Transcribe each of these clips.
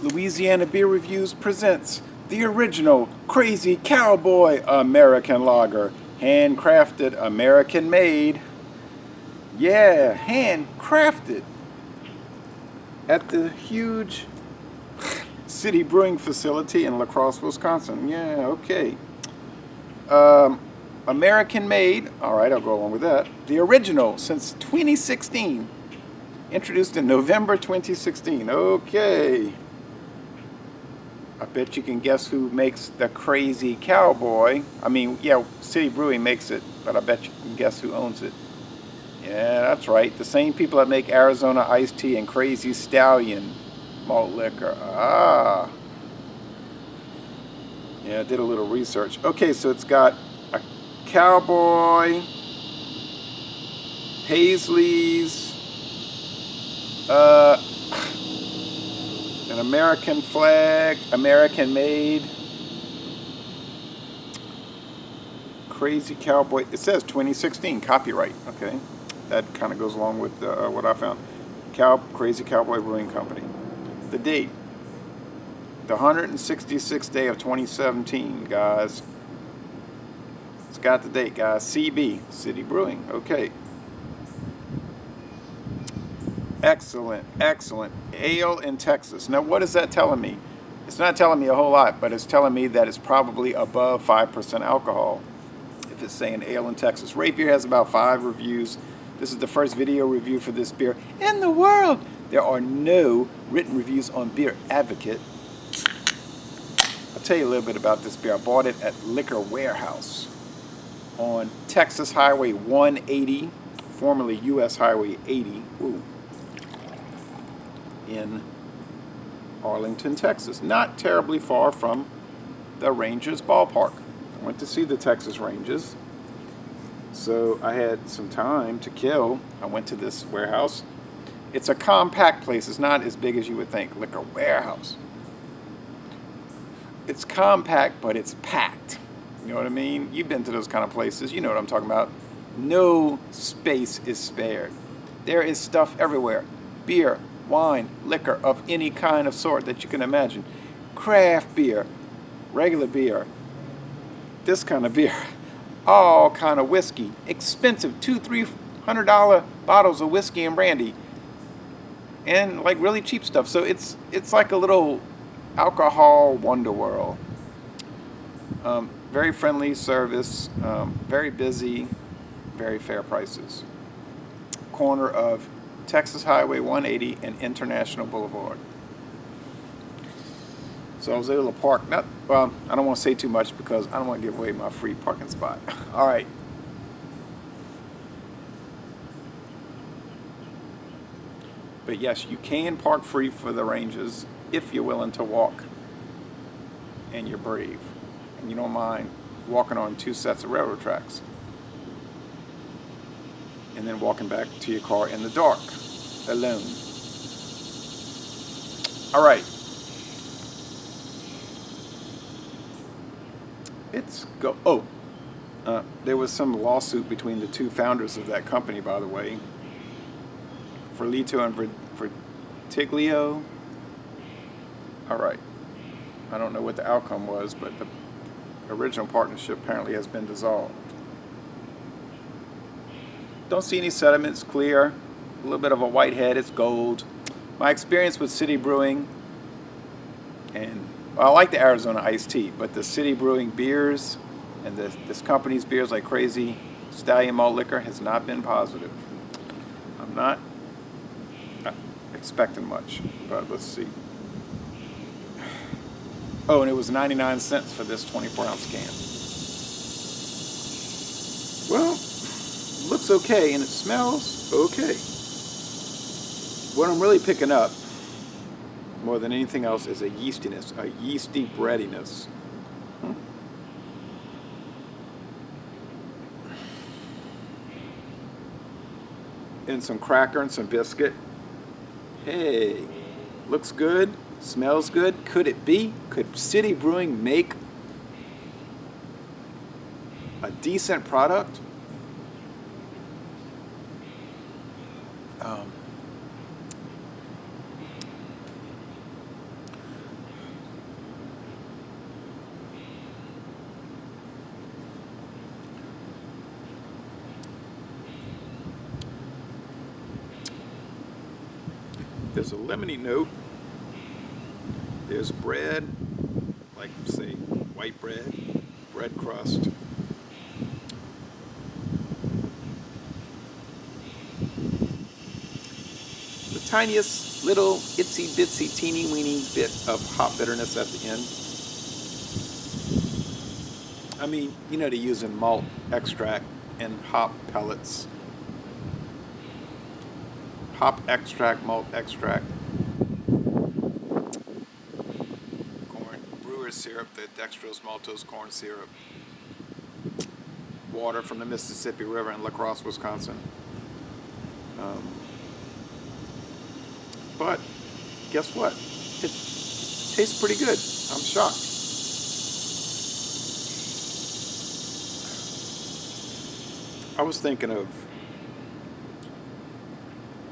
Louisiana Beer Reviews presents the original Crazy Cowboy American Lager, handcrafted, American made. Yeah, handcrafted at the huge City Brewing facility in La Crosse, Wisconsin. Yeah, okay. Um, American made. All right, I'll go along with that. The original since 2016. Introduced in November 2016. Okay. I bet you can guess who makes the Crazy Cowboy. I mean, yeah, City Brewing makes it, but I bet you can guess who owns it. Yeah, that's right. The same people that make Arizona Iced Tea and Crazy Stallion malt liquor. Ah. Yeah, I did a little research. Okay, so it's got a Cowboy, Paisley's, uh, an American flag, American made, Crazy Cowboy. It says 2016 copyright. Okay, that kind of goes along with what I found. Crazy Cowboy Brewing Company. The date, the 166th day of 2017, guys. It's got the date, guys. CB, City Brewing. Okay. Excellent, excellent. Ale in Texas. Now, what is that telling me? It's not telling me a whole lot, but it's telling me that it's probably above 5% alcohol. If it's saying ale in Texas. Rate Beer has about 5 reviews. This is the first video review for this beer in the world. There are no written reviews on Beer Advocate. I'll tell you a little bit about this beer. I bought it at Liquor Warehouse on Texas Highway 180, formerly US Highway 80. Ooh. In Arlington, Texas. Not terribly far from the Rangers ballpark. I went to see the Texas Rangers, so I had some time to kill. I went to this warehouse. It's a compact place. It's not as big as you would think. Liquor Warehouse. It's compact, but it's packed. You know what I mean? You've been to those kind of places. You know what I'm talking about. No space is spared. There is stuff everywhere. Beer, wine, liquor of any kind of sort that you can imagine. Craft beer, regular beer, this kind of beer, all kind of whiskey, expensive $200-300 bottles of whiskey and brandy, and like really cheap stuff. So it's like a little alcohol wonder world. Very friendly service, very busy, very fair prices. Corner of Texas Highway 180 and International Boulevard. So I was able to park. I don't want to say too much because I don't want to give away my free parking spot. All right. But yes, you can park free for the Rangers if you're willing to walk and you're brave and you don't mind walking on 2 sets of railroad tracks and then walking back to your car in the dark alone. All right. There was some lawsuit between the 2 founders of that company, by the way, Ferlito and Vertiglio. All right. I don't know what the outcome was, but the original partnership apparently has been dissolved. Don't see any sediments, clear. A little bit of a white head, it's gold. My experience with City Brewing, and well, I like the Arizona Iced Tea, but the City Brewing beers and this company's beers like Crazy Stallion Malt Liquor has not been positive. I'm not expecting much, but let's see. Oh, and it was 99 cents for this 24-ounce can. Well, looks okay and it smells okay. What I'm really picking up more than anything else is a yeastiness, a yeasty breadiness. And some cracker and some biscuit. Hey, looks good, smells good. Could it be? Could City Brewing make a decent product? There's a lemony note. There's bread, like say white bread crust. The tiniest little itsy bitsy teeny weeny bit of hop bitterness at the end. I mean, you know, they're using malt extract and hop pellets. Hop extract, malt extract, corn, brewer's syrup, the dextrose maltose corn syrup, water from the Mississippi River in La Crosse, Wisconsin. But guess what? It tastes pretty good. I'm shocked. I was thinking of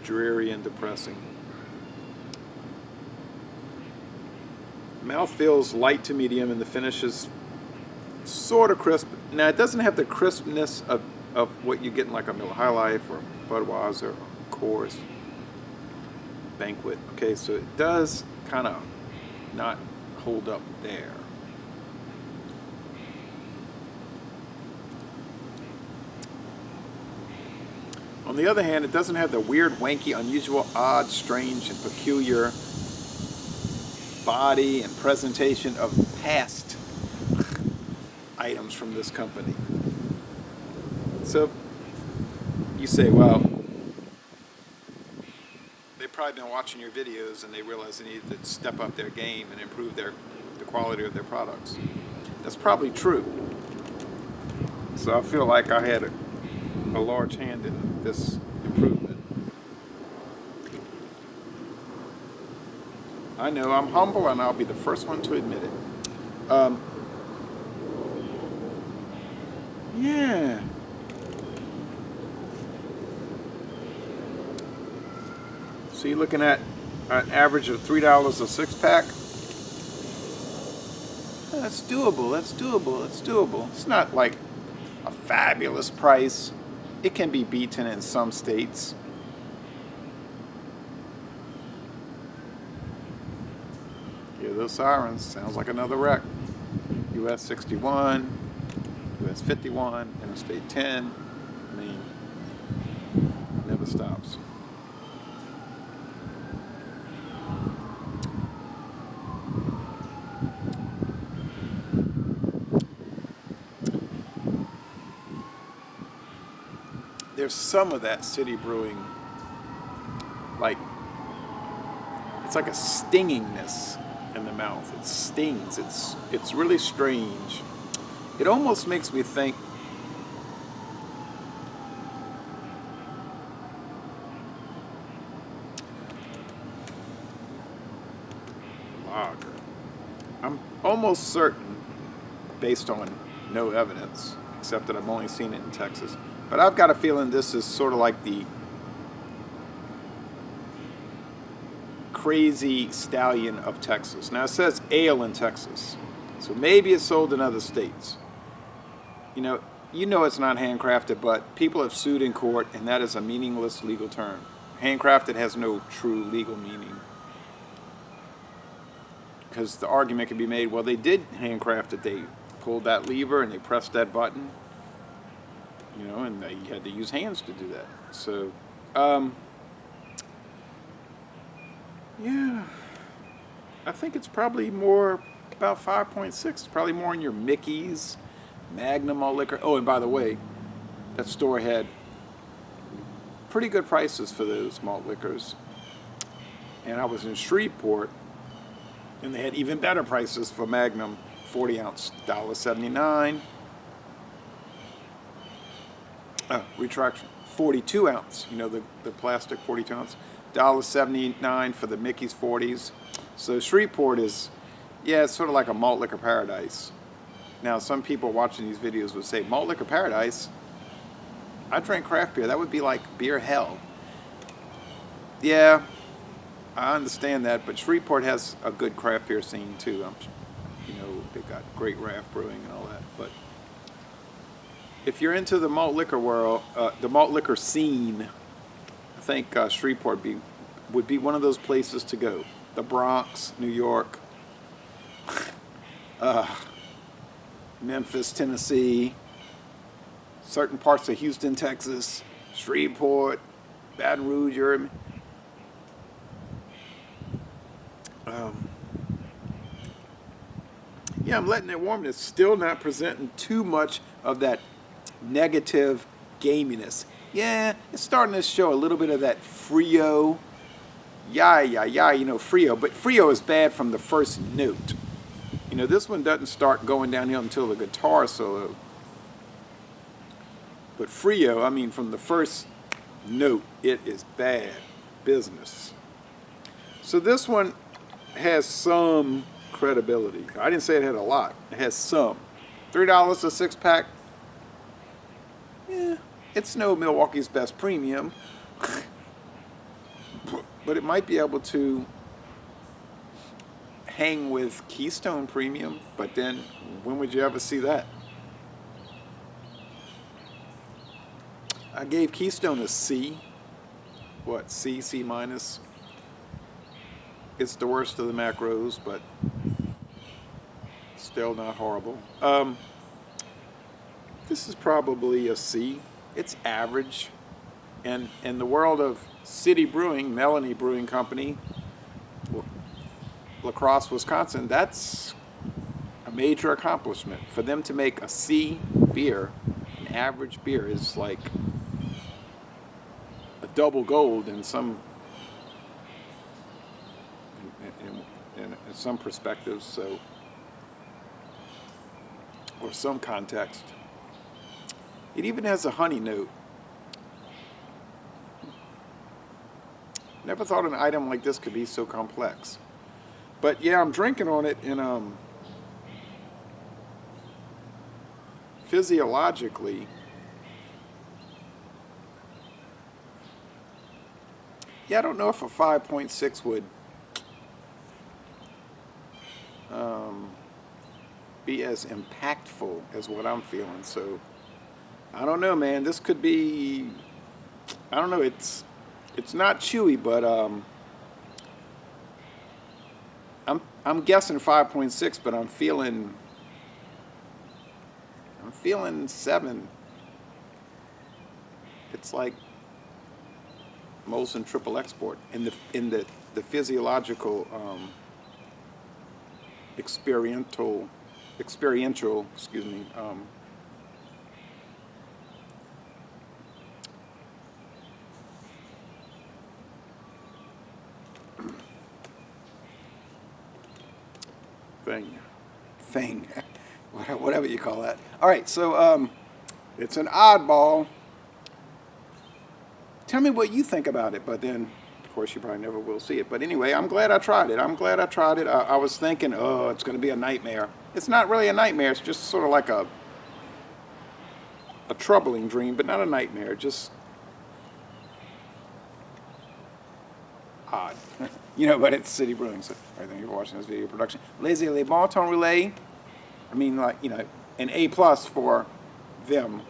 dreary and depressing. The mouth feels light to medium and the finish is sort of crisp. Now it doesn't have the crispness of what you get in like a Miller High Life or Budweiser or Coors Banquet. Okay, so it does kind of not hold up there. On the other hand, it doesn't have the weird, wanky, unusual, odd, strange, and peculiar body and presentation of past items from this company. So you say, well, they've probably been watching your videos and they realize they need to step up their game and improve the quality of their products. That's probably true. So I feel like I had a large hand in this improvement. I know I'm humble and I'll be the first one to admit it. Yeah. So you're looking at an average of $3 a six pack. That's doable. That's doable. That's doable. It's not like a fabulous price. It can be beaten in some states. Hear those sirens. Sounds like another wreck. US 61, US 51, Interstate 10. I mean, never stops. There's some of that city brewing, like, it's like a stingingness in the mouth. It stings. It's really strange. It almost makes me think lager. I'm almost certain, based on no evidence, except that I've only seen it in Texas, but I've got a feeling this is sort of like the crazy stallion of Texas. Now it says ale in Texas, so maybe it's sold in other states. You know it's not handcrafted, but people have sued in court, and that is a meaningless legal term. Handcrafted has no true legal meaning, because the argument can be made, well, they did handcraft it. They pulled that lever and they pressed that button. And they had to use hands to do that. So, yeah, I think it's probably more about 5.6. It's probably more in your Mickey's, Magnum malt liquor. Oh, and by the way, that store had pretty good prices for those malt liquors. And I was in Shreveport, and they had even better prices for Magnum 40 ounce, $1.79. Retraction, 42 ounce, the plastic 42 ounce, $1.79 for the Mickey's 40s. So Shreveport is, yeah, it's sort of like a malt liquor paradise. Now, some people watching these videos would say, malt liquor paradise? I drink craft beer. That would be like beer hell. Yeah, I understand that, but Shreveport has a good craft beer scene too. They've got great raft brewing and all that, but if you're into the malt liquor world, the malt liquor scene, I think Shreveport would be would be one of those places to go. The Bronx, New York, Memphis, Tennessee, certain parts of Houston, Texas, Shreveport, Baton Rouge, Urban. Yeah, I'm letting it warm. It's still not presenting too much of that negative gaminess. Yeah, it's starting to show a little bit of that Frio. Yeah, you know, Frio. But Frio is bad from the first note. You know, this one doesn't start going downhill until the guitar solo. But Frio, I mean, from the first note, it is bad business. So this one has some credibility. I didn't say it had a lot. It has some. $3 a 6-pack. Yeah, it's no Milwaukee's Best Premium. But it might be able to hang with Keystone Premium. But then, when would you ever see that? I gave Keystone a C. What, C, C minus? It's the worst of the macros, but still not horrible. This is probably a C. It's average. And in the world of City Brewing, Melanie Brewing Company, La Crosse, Wisconsin, that's a major accomplishment. For them to make a C beer, an average beer, is like a double gold in some in some perspectives, so, or some context. It even has a honey note. Never thought an item like this could be so complex. But yeah, I'm drinking on it, and physiologically, yeah, I don't know if a 5.6 would be as impactful as what I'm feeling. So I don't know, man. This could be, I don't know. It's not chewy, but I'm guessing 5.6, but I'm feeling 7. It's like Molson Triple Export in the physiological experiential, excuse me, thing, whatever you call that. All right, so it's an oddball. Tell me what you think about it, but then, of course, you probably never will see it. But anyway, I'm glad I tried it. I was thinking, oh, it's going to be a nightmare. It's not really a nightmare. It's just sort of like a troubling dream, but not a nightmare. Just odd. You know, but it's City Brewing, so I think you're watching this video production. Laissez les bon temps rouler. I mean, like, you know, an A+ for them,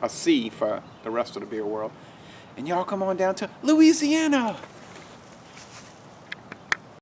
a C for the rest of the beer world. And y'all come on down to Louisiana.